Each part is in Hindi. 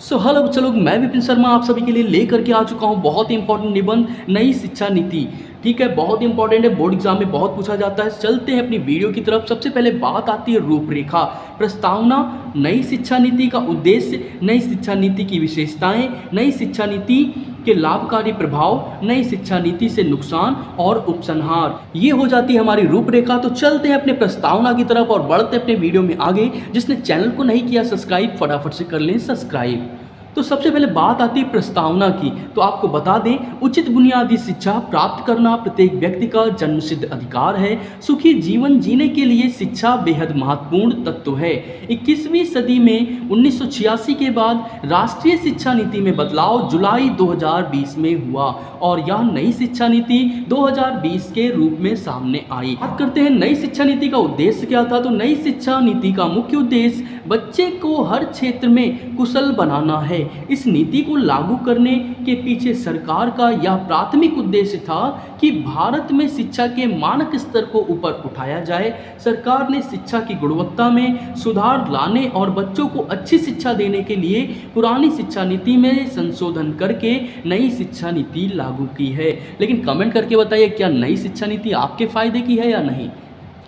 हेलो बच्चों लोग, मैं विपिन शर्मा आप सभी के लिए लेकर के आ चुका हूं बहुत ही इंपॉर्टेंट निबंध नई शिक्षा नीति। ठीक है, बहुत इंपॉर्टेंट है, बोर्ड एग्जाम में बहुत पूछा जाता है। चलते हैं अपनी वीडियो की तरफ। सबसे पहले बात आती है रूपरेखा, प्रस्तावना, नई शिक्षा नीति का उद्देश्य, नई शिक्षा नीति की विशेषताएं, नई शिक्षा नीति के लाभकारी प्रभाव, नई शिक्षा नीति से नुकसान और उपसंहार। ये हो जाती है हमारी रूपरेखा। तो चलते हैं अपने प्रस्तावना की तरफ और बढ़ते अपने वीडियो में आगे। जिसने चैनल को नहीं किया सब्सक्राइब, फटाफट से कर लें सब्सक्राइब। तो सबसे पहले बात आती है प्रस्तावना की। तो आपको बता दें, उचित बुनियादी शिक्षा प्राप्त करना प्रत्येक व्यक्ति का जन्मसिद्ध अधिकार है। सुखी जीवन जीने के लिए शिक्षा बेहद महत्वपूर्ण तत्व है। 21वीं सदी में 1986 के बाद राष्ट्रीय शिक्षा नीति में बदलाव जुलाई 2020 में हुआ और यह नई शिक्षा नीति 2020 के रूप में सामने आई। बात करते हैं नई शिक्षा नीति का उद्देश्य क्या था। तो नई शिक्षा नीति का मुख्य उद्देश्य बच्चे को हर क्षेत्र में कुशल बनाना है। इस नीति को लागू करने के पीछे सरकार का यह प्राथमिक उद्देश्य था कि भारत में शिक्षा के मानक स्तर को ऊपर उठाया जाए। सरकार ने शिक्षा की गुणवत्ता में सुधार लाने और बच्चों को अच्छी शिक्षा देने के लिए पुरानी शिक्षा नीति में संशोधन करके नई शिक्षा नीति लागू की है। लेकिन कमेंट करके बताइए, क्या नई शिक्षा नीति आपके फायदे की है या नहीं।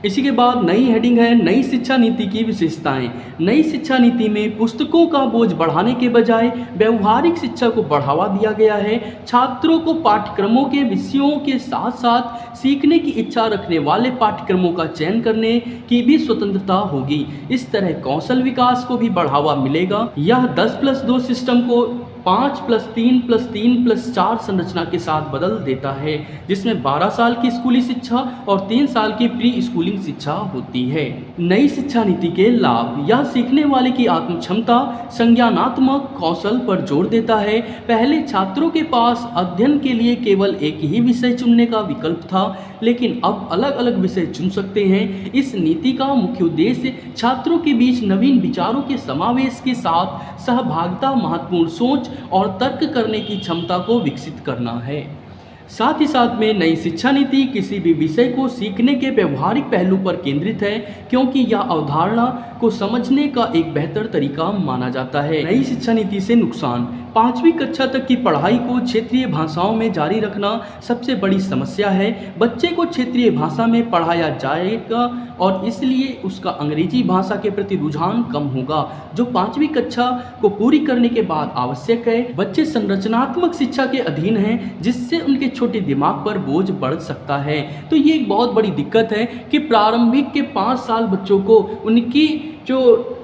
इसी के बाद नई हेडिंग है नई शिक्षा नीति की विशेषताएं। नई शिक्षा नीति में पुस्तकों का बोझ बढ़ाने के बजाय व्यवहारिक शिक्षा को बढ़ावा दिया गया है। छात्रों को पाठ्यक्रमों के विषयों के साथ साथ सीखने की इच्छा रखने वाले पाठ्यक्रमों का चयन करने की भी स्वतंत्रता होगी। इस तरह कौशल विकास को भी बढ़ावा मिलेगा। यह 10+2 सिस्टम को 5+3+3+4 संरचना के साथ बदल देता है, जिसमें 12 साल की स्कूली शिक्षा और 3 साल की प्री स्कूलिंग शिक्षा होती है। नई शिक्षा नीति के लाभ, यह सीखने वाले की आत्म क्षमता, संज्ञानात्मक कौशल पर जोर देता है। पहले छात्रों के पास अध्ययन के लिए केवल एक ही विषय चुनने का विकल्प था, लेकिन अब अलग अलग विषय चुन सकते हैं। इस नीति का मुख्य उद्देश्य छात्रों के बीच नवीन विचारों के समावेश के साथ सहभागिता, महत्वपूर्ण सोच और तर्क करने की क्षमता को विकसित करना है। साथ ही साथ में नई शिक्षा नीति किसी भी विषय को सीखने के व्यवहारिक पहलू पर केंद्रित है, क्योंकि यह अवधारणा को समझने का एक बेहतर तरीका माना जाता है। नई शिक्षा नीति से नुकसान, 5वीं कक्षा तक की पढ़ाई को क्षेत्रीय भाषाओं में जारी रखना सबसे बड़ी समस्या है। बच्चे को क्षेत्रीय भाषा में पढ़ाया जाएगा और इसलिए उसका अंग्रेजी भाषा के प्रति रुझान कम होगा, जो 5वीं कक्षा को पूरी करने के बाद आवश्यक है। बच्चे संरचनात्मक शिक्षा के अधीन हैं, जिससे उनके छोटे दिमाग पर बोझ बढ़ सकता है। तो ये एक बहुत बड़ी दिक्कत है कि प्रारंभिक के 5 साल बच्चों को उनकी जो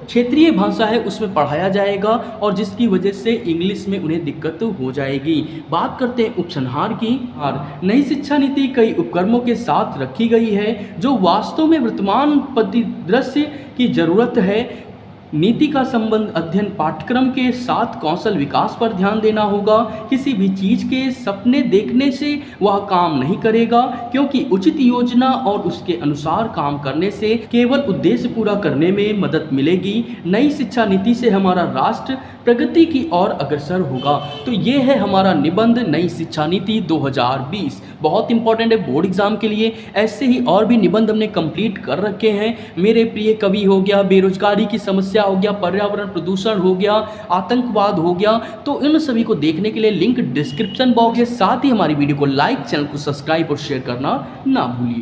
क्षेत्रीय भाषा है उसमें पढ़ाया जाएगा और जिसकी वजह से इंग्लिश में उन्हें दिक्कत हो जाएगी। बात करते हैं उपसंहार की। और नई शिक्षा नीति कई उपक्रमों के साथ रखी गई है जो वास्तव में वर्तमान परिदृश्य की जरूरत है। नीति का संबंध अध्ययन पाठ्यक्रम के साथ कौशल विकास पर ध्यान देना होगा। किसी भी चीज़ के सपने देखने से वह काम नहीं करेगा, क्योंकि उचित योजना और उसके अनुसार काम करने से केवल उद्देश्य पूरा करने में मदद मिलेगी। नई शिक्षा नीति से हमारा राष्ट्र प्रगति की ओर अग्रसर होगा। तो ये है हमारा निबंध नई शिक्षा नीति 2020। बहुत इंपॉर्टेंट है बोर्ड एग्जाम के लिए। ऐसे ही और भी निबंध हमने कंप्लीट कर रखे हैं। मेरे प्रिय कवि हो गया, बेरोजगारी की समस्या हो गया, पर्यावरण प्रदूषण हो गया, आतंकवाद हो गया। तो इन सभी को देखने के लिए लिंक डिस्क्रिप्शन बॉक्स है। साथ ही हमारी वीडियो को लाइक, चैनल को सब्सक्राइब और शेयर करना ना भूलिए।